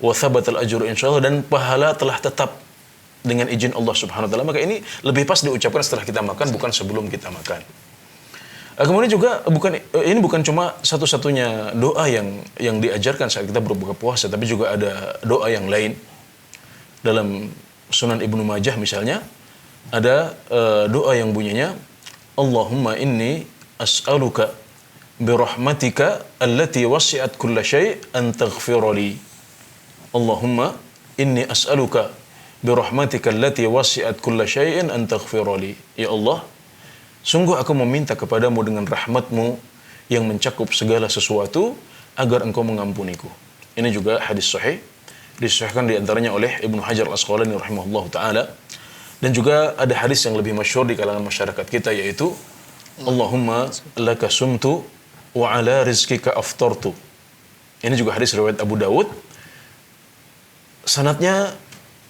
S3: Wa thabatal ajru insyaallah, dan pahala telah tetap dengan izin Allah Subhanahu wa taala. Maka ini lebih pas diucapkan setelah kita makan, bukan sebelum kita makan. Kemudian juga ini bukan cuma satu-satunya doa yang diajarkan saat kita berbuka puasa, tapi juga ada doa yang lain. Dalam Sunan Ibnu Majah misalnya ada doa yang bunyinya Allahumma inni as'aluka birahmatika allati wasi'at kulla syai' an taghfira li. Allahumma inni as'aluka birahmatika allati wasi'at kulla syai'in an taghfira li. Ya Allah, sungguh aku meminta kepadamu dengan rahmatmu yang mencakup segala sesuatu agar engkau mengampuniku. Ini juga hadis sahih, disahihkan diantaranya oleh Ibnu Hajar Al-Asqalani rahimahullah ta'ala. Dan juga ada hadis yang lebih masyhur di kalangan masyarakat kita, yaitu Allahumma laka sumtu wa ala rizkika aftartu. Ini juga hadis riwayat Abu Dawud. Sanadnya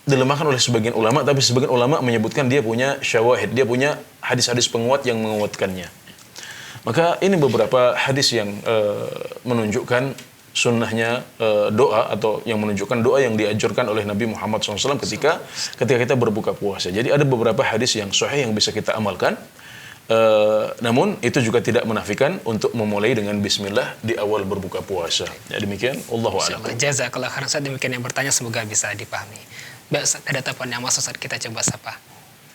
S3: dilemahkan oleh sebagian ulama, tapi sebagian ulama menyebutkan dia punya syawahid, dia punya hadis-hadis penguat yang menguatkannya. Maka ini beberapa hadis yang menunjukkan sunnahnya doa, atau yang menunjukkan doa yang diajarkan oleh Nabi Muhammad SAW ketika kita berbuka puasa. Jadi ada beberapa hadis yang sahih yang bisa kita amalkan. Namun itu juga tidak menafikan untuk memulai dengan bismillah di awal berbuka puasa. Ya, demikian, wallahu a'lam.
S4: Jazakallah khairan. Saat demikian yang bertanya, semoga bisa dipahami. Baik, ada telepon yang masuk, saat kita coba sapa.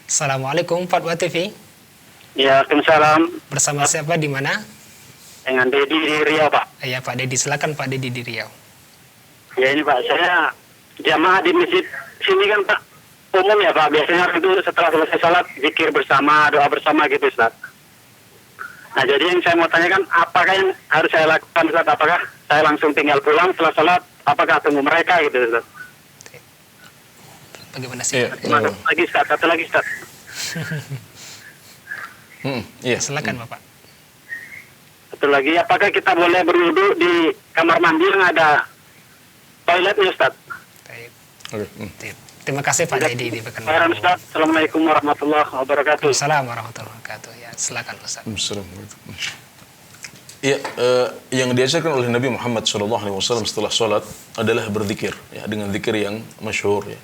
S4: Assalamualaikum, Fatwa TV.
S7: Ya, waalaikumsalam.
S4: Bersama siapa, di mana?
S7: Dengan Dedi di Riau, Pak.
S4: Ya, Pak Dedi, silakan Pak Dedi di Riau.
S7: Ya, ini Pak, saya jamaah di masjid sini kan Pak, umum ya Pak. Biasanya itu setelah selesai salat zikir bersama, doa bersama gitu Ustaz. Nah, jadi yang saya mau tanyakan, apakah yang harus saya lakukan Ustaz? Apakah saya langsung tinggal pulang setelah salat? Apakah tunggu mereka gitu Ustaz?
S4: Bagaimana sih?
S7: Lagi Ustaz, satu lagi Ustaz.
S3: Iya.
S4: Silakan Bapak.
S7: Satu lagi, apakah kita boleh berwudu di kamar mandi yang ada toiletnya Ustaz?
S4: Baik.
S3: Oke.
S4: Terima kasih Pak Dedi di Pekan.
S7: Ustaz. Assalamualaikum warahmatullahi wabarakatuh.
S4: Assalamualaikum warahmatullahi wabarakatuh. Ya, silakan Ustaz.
S3: Ya, yang diajarkan oleh Nabi Muhammad SAW setelah sholat adalah berzikir, ya, dengan zikir yang masyhur, ya.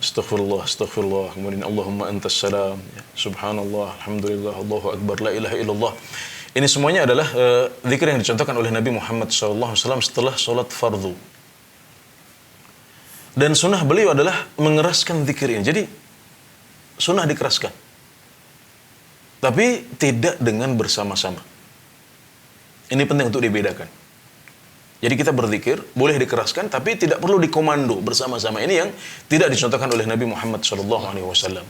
S3: Astaghfirullah, astaghfirullah, kemudian Allahumma antas salam, ya. Subhanallah, alhamdulillah, Allahu akbar, la ilaha illallah. Ini semuanya adalah zikir yang dicontohkan oleh Nabi Muhammad SAW setelah sholat fardu. Dan sunnah beliau adalah mengeraskan zikir ini. Jadi sunnah dikeraskan, tapi tidak dengan bersama-sama. Ini penting untuk dibedakan. Jadi kita berzikir boleh dikeraskan, tapi tidak perlu dikomando bersama-sama. Ini yang tidak dicontohkan oleh Nabi Muhammad SAW.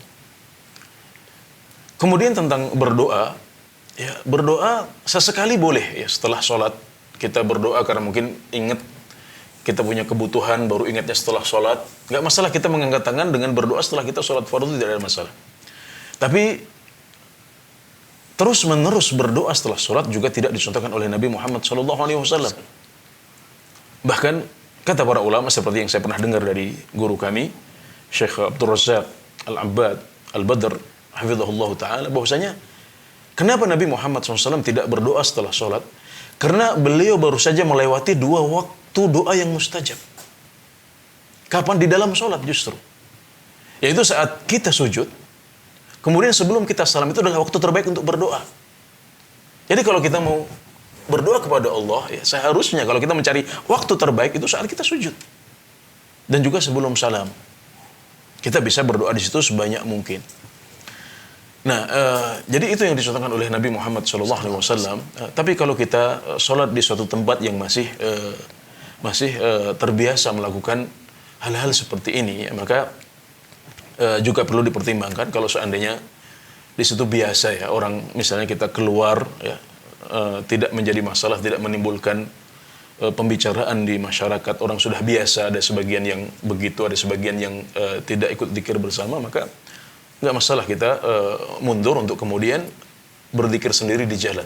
S3: Kemudian tentang berdoa, ya berdoa sesekali boleh ya setelah sholat kita berdoa karena mungkin ingat kita punya kebutuhan baru ingatnya setelah sholat. Nggak masalah kita mengangkat tangan dengan berdoa setelah kita sholat fardu, tidak ada masalah. Tapi terus menerus berdoa setelah sholat juga tidak dicontohkan oleh Nabi Muhammad SAW. Bahkan kata para ulama seperti yang saya pernah dengar dari guru kami Syekh Abdul Razak Al-Abbad Al-Badr hafizahullah ta'ala, bahwasanya kenapa Nabi Muhammad SAW tidak berdoa setelah sholat? Karena beliau baru saja melewati 2 waktu doa yang mustajab. Kapan? Di dalam sholat justru, yaitu saat kita sujud, kemudian sebelum kita salam, itu adalah waktu terbaik untuk berdoa. Jadi kalau kita mau berdoa kepada Allah, ya seharusnya kalau kita mencari waktu terbaik itu saat kita sujud. Dan juga sebelum salam. Kita bisa berdoa di situ sebanyak mungkin. Nah, jadi itu yang dicontohkan oleh Nabi Muhammad SAW. Tapi kalau kita sholat di suatu tempat yang masih terbiasa melakukan hal-hal seperti ini, ya, maka juga perlu dipertimbangkan kalau seandainya di situ biasa ya orang, misalnya kita keluar ya, tidak menjadi masalah, tidak menimbulkan pembicaraan di masyarakat, orang sudah biasa, ada sebagian yang begitu, ada sebagian yang tidak ikut zikir bersama, maka nggak masalah kita mundur untuk kemudian berzikir sendiri di jalan.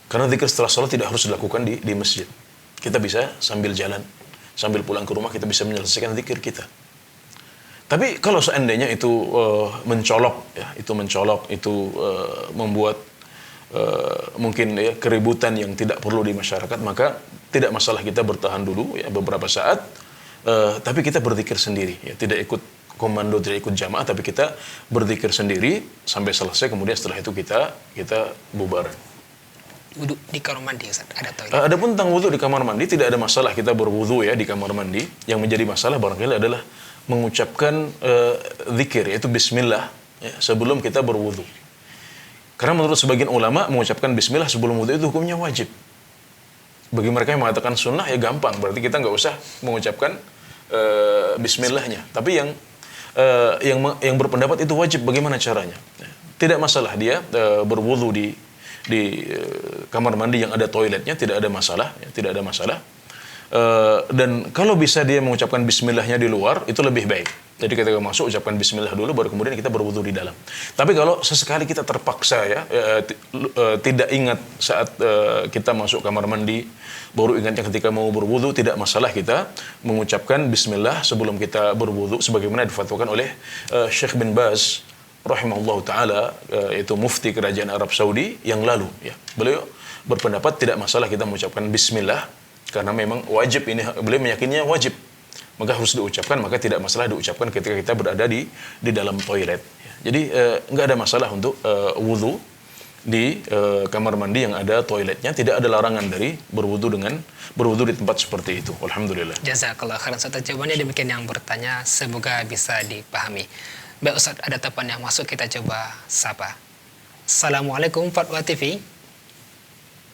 S3: Karena zikir setelah sholat tidak harus dilakukan di masjid. Kita bisa sambil jalan, sambil pulang ke rumah kita bisa menyelesaikan zikir kita. Tapi kalau seandainya itu mencolok, ya, itu membuat mungkin ya keributan yang tidak perlu di masyarakat, maka tidak masalah kita bertahan dulu ya beberapa saat, tapi kita berzikir sendiri ya, tidak ikut komando, tidak ikut jamaah, tapi kita berzikir sendiri sampai selesai, kemudian setelah itu kita bubar.
S4: Wudu di kamar mandi, Ustaz, ada toilet.
S3: Adapun tentang wudu di kamar mandi, tidak ada masalah kita berwudu ya di kamar mandi. Yang menjadi masalah barangkali adalah mengucapkan zikir, yaitu bismillah ya, sebelum kita berwudu. Karena menurut sebagian ulama mengucapkan bismillah sebelum wudu itu hukumnya wajib. Bagi mereka yang mengatakan sunnah ya gampang, berarti kita nggak usah mengucapkan bismillahnya. Tapi yang berpendapat itu wajib, bagaimana caranya? Tidak masalah dia berwudu di kamar mandi yang ada toiletnya, tidak ada masalah, ya, tidak ada masalah. Dan kalau bisa dia mengucapkan bismillahnya di luar, itu lebih baik. Jadi ketika masuk ucapkan bismillah dulu, baru kemudian kita berwudu di dalam. Tapi kalau sesekali kita terpaksa ya, tidak ingat saat kita masuk kamar mandi, baru ingatnya ketika mau berwudu, tidak masalah kita mengucapkan bismillah sebelum kita berwudu, sebagaimana difatwakan oleh Syekh bin Baz rahimahullah ta'ala, yaitu mufti kerajaan Arab Saudi yang lalu ya. Beliau berpendapat tidak masalah kita mengucapkan bismillah, karena memang wajib ini, beliau meyakininya wajib, maka harus diucapkan, maka tidak masalah diucapkan ketika kita berada di dalam toilet. Jadi nggak ada masalah untuk wudu di kamar mandi yang ada toiletnya, tidak ada larangan dari berwudu di tempat seperti itu. Alhamdulillah.
S4: Jazakallah khairan, Ustaz. Jawabannya demikian yang bertanya, semoga bisa dipahami. Baik Ustaz, ada telepon yang masuk, kita coba sapa. Assalamualaikum Fatwa TV.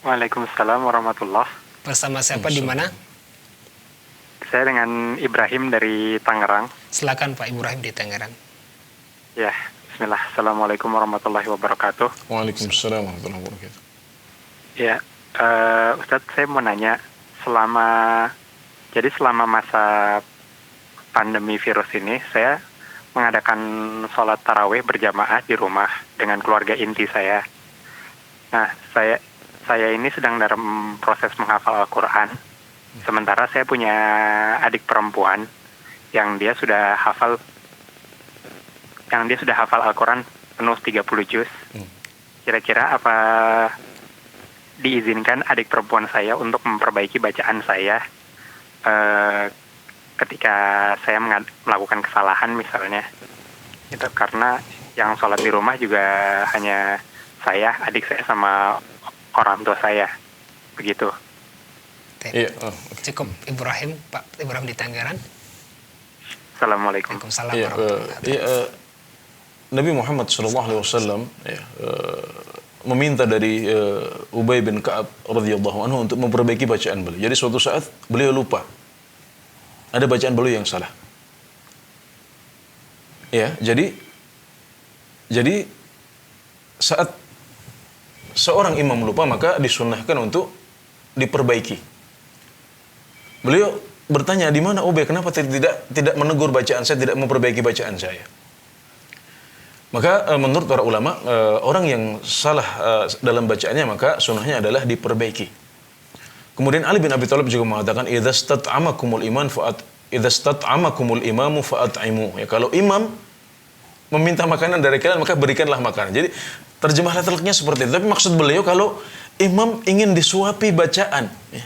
S8: Waalaikumsalam warahmatullah.
S4: Bersama siapa, di mana?
S8: Saya dengan Ibrahim dari Tangerang.
S4: Silakan Pak Ibrahim di Tangerang.
S8: Ya, bismillah. Assalamualaikum warahmatullahi wabarakatuh.
S3: Waalaikumsalam warahmatullahi wabarakatuh.
S8: Ya, Ustadz, saya mau nanya, selama masa pandemi virus ini, saya mengadakan sholat tarawih berjamaah di rumah dengan keluarga inti saya. Nah, saya ini sedang dalam proses menghafal Al-Quran. Sementara saya punya adik perempuan yang dia sudah hafal Al-Quran penuh 30 juz. Kira-kira apa diizinkan adik perempuan saya untuk memperbaiki bacaan saya ketika saya melakukan kesalahan misalnya? Itu karena yang sholat di rumah juga hanya saya, adik saya, sama orang tua saya. Begitu.
S3: Iya,
S4: Cukup Ibrahim, Pak Ibrahim di Tangerang.
S8: Assalamualaikum.
S4: Waalaikumsalam warahmatullahi wabarakatuh.
S3: Nabi Muhammad SAW meminta dari Ubay bin Ka'ab radhiyallahu anhu untuk memperbaiki bacaan beliau. Jadi suatu saat beliau lupa. Ada bacaan beliau yang salah. Ya, jadi saat seorang imam lupa maka disunnahkan untuk diperbaiki. Beliau bertanya, di mana Ubay? Kenapa tidak menegur bacaan saya, tidak memperbaiki bacaan saya? Maka menurut para ulama, orang yang salah dalam bacaannya maka sunnahnya adalah diperbaiki. Kemudian Ali bin Abi Thalib juga mengatakan, idza stat'amakumul imamu fa'at'imu. Ya, kalau imam meminta makanan dari kalian maka berikanlah makanan. Jadi terjemah literalnya seperti itu. Tapi maksud beliau kalau imam ingin disuapi bacaan, ya,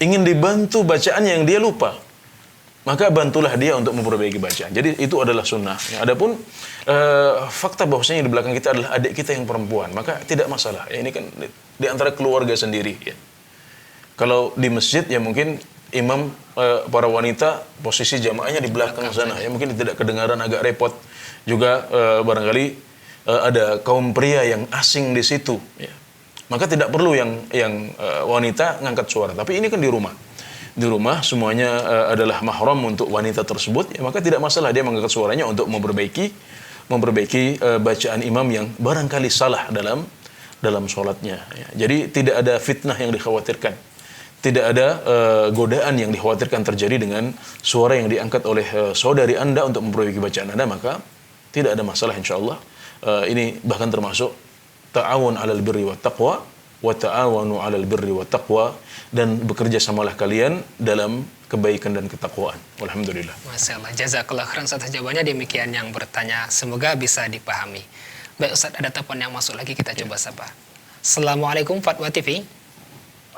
S3: ingin dibantu bacaan yang dia lupa, maka bantulah dia untuk memperbaiki bacaan. Jadi itu adalah sunnah. Ya, adapun fakta bahwasanya di belakang kita adalah adik kita yang perempuan, maka tidak masalah. Ya, ini kan di antara keluarga sendiri. Ya. Kalau di masjid ya mungkin imam para wanita posisi jamaahnya di belakang sana. Ya mungkin tidak kedengaran, agak repot. Juga barangkali ada kaum pria yang asing di situ. Ya. Maka tidak perlu yang wanita ngangkat suara. Tapi ini kan di rumah. Di rumah semuanya adalah mahram untuk wanita tersebut, ya, maka tidak masalah dia mengangkat suaranya untuk memperbaiki bacaan imam yang barangkali salah dalam sholatnya. Ya. Jadi tidak ada fitnah yang dikhawatirkan, tidak ada godaan yang dikhawatirkan terjadi dengan suara yang diangkat oleh saudari Anda untuk memperbaiki bacaan Anda, maka tidak ada masalah insyaallah. Ini bahkan termasuk ta'awun 'alal birri wat taqwa wa ta'awanu 'alal birri wat taqwa, dan bekerja samalah kalian dalam kebaikan dan ketakwaan. Alhamdulillah.
S4: Masya Allah. Jazakallah khairan atas jawabannya. Demikian yang bertanya. Semoga bisa dipahami. Baik Ustaz, ada telepon yang masuk lagi, kita coba sapa. Assalamualaikum Fatwa TV.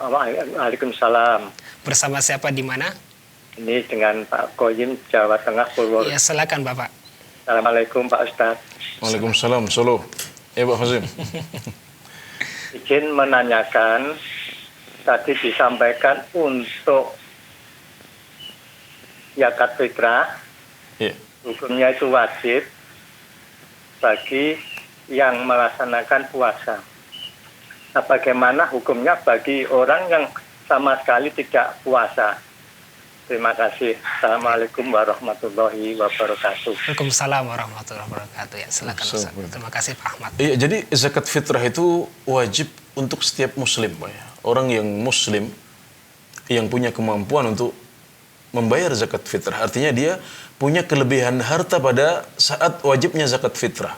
S9: Waalaikumsalam.
S4: Bersama siapa di mana?
S9: Ini dengan Pak Koyim, Jawa Tengah, Purworejo.
S4: Ya, silakan Bapak.
S9: Assalamualaikum Pak Ustaz.
S3: Waalaikumsalam. Solo. Ya Pak Hazim.
S9: Izin menanyakan, tadi disampaikan untuk zakat fitrah,
S3: yeah,
S9: hukumnya itu wajib bagi yang melaksanakan puasa. Nah, bagaimana hukumnya bagi orang yang sama sekali tidak puasa? Terima kasih. Assalamualaikum warahmatullahi wabarakatuh.
S4: Waalaikumsalam warahmatullahi wabarakatuh. Ya, silakan Ustaz. Terima kasih Pak Ahmad.
S3: Iya, jadi zakat fitrah itu wajib untuk setiap muslim, Pak ya. Orang yang muslim yang punya kemampuan untuk membayar zakat fitrah, artinya dia punya kelebihan harta pada saat wajibnya zakat fitrah.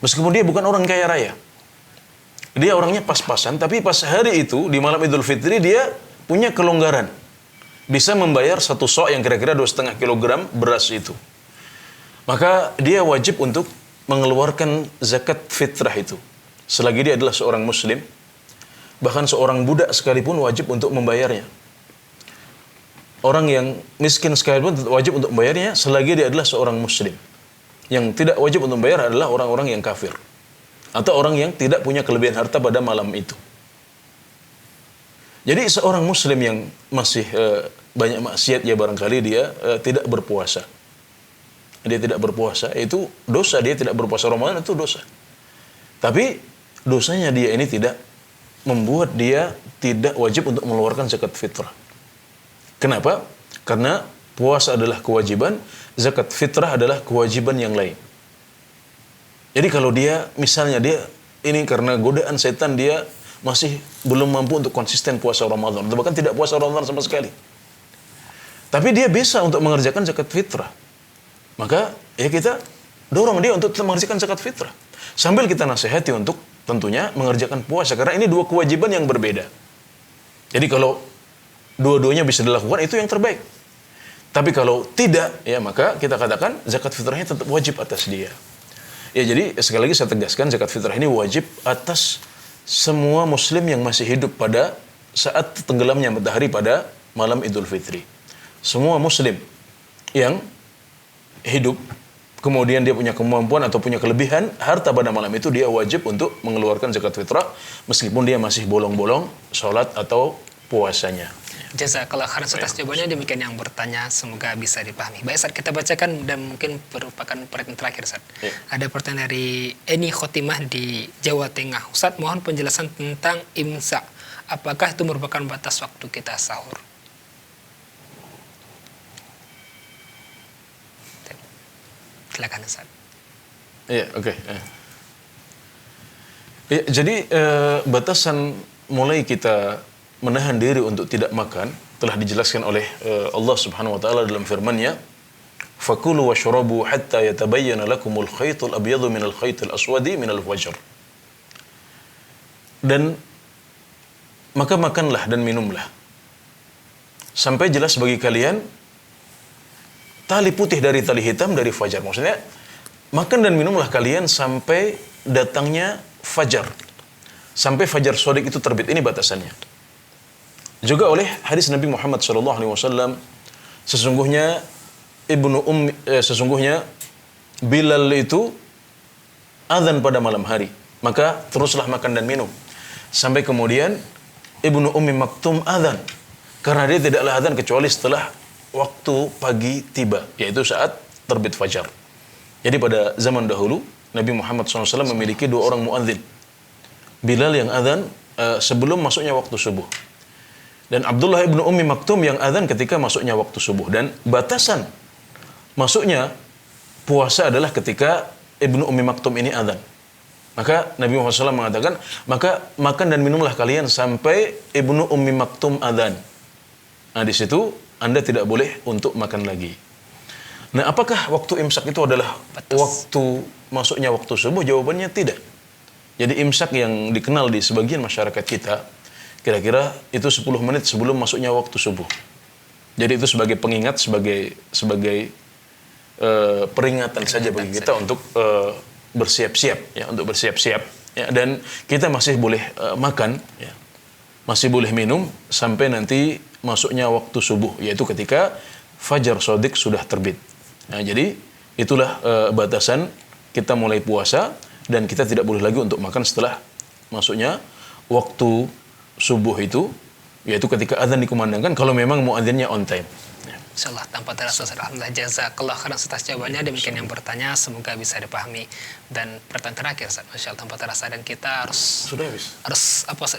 S3: Meskipun dia bukan orang kaya raya, dia orangnya pas-pasan, tapi pas hari itu di malam Idul Fitri dia punya kelonggaran, bisa membayar 1 sok yang kira-kira 2,5 kilogram beras itu, maka dia wajib untuk mengeluarkan zakat fitrah itu selagi dia adalah seorang muslim. Bahkan seorang budak sekalipun wajib untuk membayarnya. Orang yang miskin sekalipun wajib untuk membayarnya selagi dia adalah seorang muslim. Yang tidak wajib untuk membayar adalah orang-orang yang kafir atau orang yang tidak punya kelebihan harta pada malam itu. Jadi seorang muslim yang masih banyak maksiat, ya barangkali dia tidak berpuasa. Dia tidak berpuasa, itu dosa. Dia tidak berpuasa Ramadan itu dosa. Tapi dosanya dia ini tidak membuat dia tidak wajib untuk mengeluarkan zakat fitrah. Kenapa? Karena puasa adalah kewajiban, zakat fitrah adalah kewajiban yang lain. Jadi kalau dia, misalnya dia ini karena godaan setan dia masih belum mampu untuk konsisten puasa Ramadan, atau bahkan tidak puasa Ramadan sama sekali, tapi dia bisa untuk mengerjakan zakat fitrah, maka ya kita dorong dia untuk tetap mengerjakan zakat fitrah. Sambil kita nasihati untuk tentunya mengerjakan puasa, karena ini dua kewajiban yang berbeda. Jadi kalau dua-duanya bisa dilakukan itu yang terbaik. Tapi kalau tidak, ya maka kita katakan zakat fitrahnya tetap wajib atas dia. Ya, jadi sekali lagi saya tegaskan, zakat fitrah ini wajib atas semua muslim yang masih hidup pada saat tenggelamnya matahari pada malam Idul Fitri. Semua muslim yang hidup kemudian dia punya kemampuan atau punya kelebihan harta pada malam itu, dia wajib untuk mengeluarkan zakat fitrah meskipun dia masih bolong-bolong sholat atau puasanya.
S4: Jazakallah khairan atas jawabannya. Demikian yang bertanya, semoga bisa dipahami. Baik, Ustaz, kita bacakan dan mungkin merupakan pertanyaan terakhir, Ustaz. Ada pertanyaan dari Eni Khotimah di Jawa Tengah. Ustaz, mohon penjelasan tentang imsak. Apakah itu merupakan batas waktu kita sahur? Silakan, Ustaz.
S3: Iya, oke. Ya, jadi batasan mulai kita menahan diri untuk tidak makan telah dijelaskan oleh Allah Subhanahu wa taala dalam firman-Nya, "Fakulu washrabu hatta yatabayyana lakumul khaytul abyadu minal khaytil aswadi minal fajr." Dan maka makanlah dan minumlah sampai jelas bagi kalian tali putih dari tali hitam dari fajar. Maksudnya makan dan minumlah kalian sampai datangnya fajar. Sampai fajar shadiq itu terbit. Ini batasannya. Juga oleh hadis Nabi Muhammad SAW, sesungguhnya sesungguhnya Bilal itu azan pada malam hari, maka teruslah makan dan minum. Sampai kemudian Ibnu Ummi Maktum azan, karena dia tidaklah azan kecuali setelah waktu pagi tiba, yaitu saat terbit fajar. Jadi pada zaman dahulu Nabi Muhammad SAW memiliki 2 orang muadzin. Bilal yang azan sebelum masuknya waktu subuh, dan Abdullah ibnu Ummi Maktum yang azan ketika masuknya waktu subuh. Dan batasan masuknya puasa adalah ketika Ibnu Ummi Maktum ini azan. Maka Nabi Muhammad SAW mengatakan, maka makan dan minumlah kalian sampai Ibnu Ummi Maktum azan. Nah, di situ Anda tidak boleh untuk makan lagi. Nah, apakah waktu imsak itu adalah waktu masuknya waktu subuh? Jawabannya tidak. Jadi imsak yang dikenal di sebagian masyarakat kita, kira-kira itu 10 menit sebelum masuknya waktu subuh. Jadi itu sebagai pengingat, sebagai peringatan saja bagi kita untuk bersiap-siap, ya, untuk bersiap-siap. Ya, dan kita masih boleh makan, ya, masih boleh minum sampai nanti masuknya waktu subuh, yaitu ketika fajar shadiq sudah terbit. Nah, jadi itulah batasan kita mulai puasa, dan kita tidak boleh lagi untuk makan setelah masuknya waktu subuh itu, yaitu ketika azan dikumandangkan, kalau memang muadzinnya on time.
S4: Insyaallah tanpa terasa. Alhamdulillah, jazakallah khairan atas jawabannya. Demikian yang bertanya, semoga bisa dipahami. Dan pertanyaan terakhir, Masya Allah, tanpa terasa, dan kita harus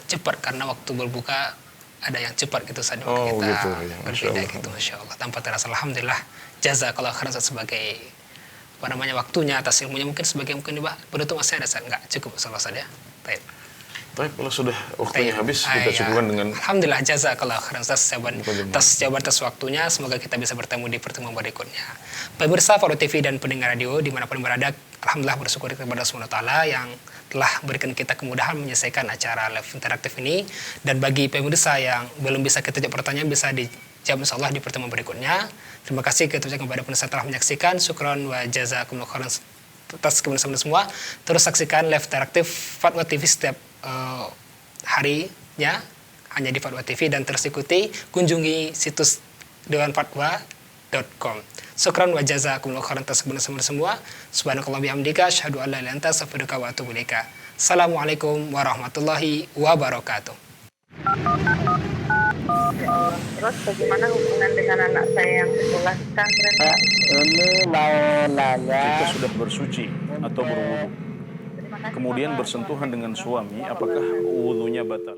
S4: cepat karena waktu berbuka ada yang cepat gitu saja. Kita
S3: gitu, ya,
S4: berbeda gitu, Masya Allah, tanpa terasa. Alhamdulillah, jazakallah khairan sebagai waktunya, atas ilmunya. Mungkin sebagai penutup masih ada, enggak cukup salah saja. Baik.
S3: Baik, kalau sudah waktunya habis, kita cukupkan dengan
S4: Alhamdulillah, jazakallah khairan atas jawaban atas waktunya. Semoga kita bisa bertemu di pertemuan berikutnya. Pemirsa Faro TV dan pendengar radio dimanapun berada, alhamdulillah bersyukur kepada Allah SWT yang telah berikan kita kemudahan menyelesaikan acara live interaktif ini. Dan bagi pemirsa yang belum bisa kita jawab pertanyaan, bisa dijawab insyaallah di pertemuan berikutnya. Terima kasih kepada pemirsa telah menyaksikan. Syukran wa jazakumullah khairan atas kebersamaan semua. Terus saksikan live interaktif Fatwa TV setiap harinya hanya di Fatwa TV, dan terus ikuti kunjungi situs dewanfatwa.com. Syukran wa jazakumullah khairan atas kebersamaan semua. Subhanakallah bihamdika asyhadu an la ilaha illa anta astaghfiruka wa atubu ilaika. Assalamualaikum warahmatullahi wabarakatuh.
S1: Terus bagaimana hubungan dengan anak saya yang sekolah pesantren?
S2: Ini mau nanya.
S3: Kita sudah bersuci atau berwudu, kemudian bersentuhan dengan suami, apakah wudunya batal?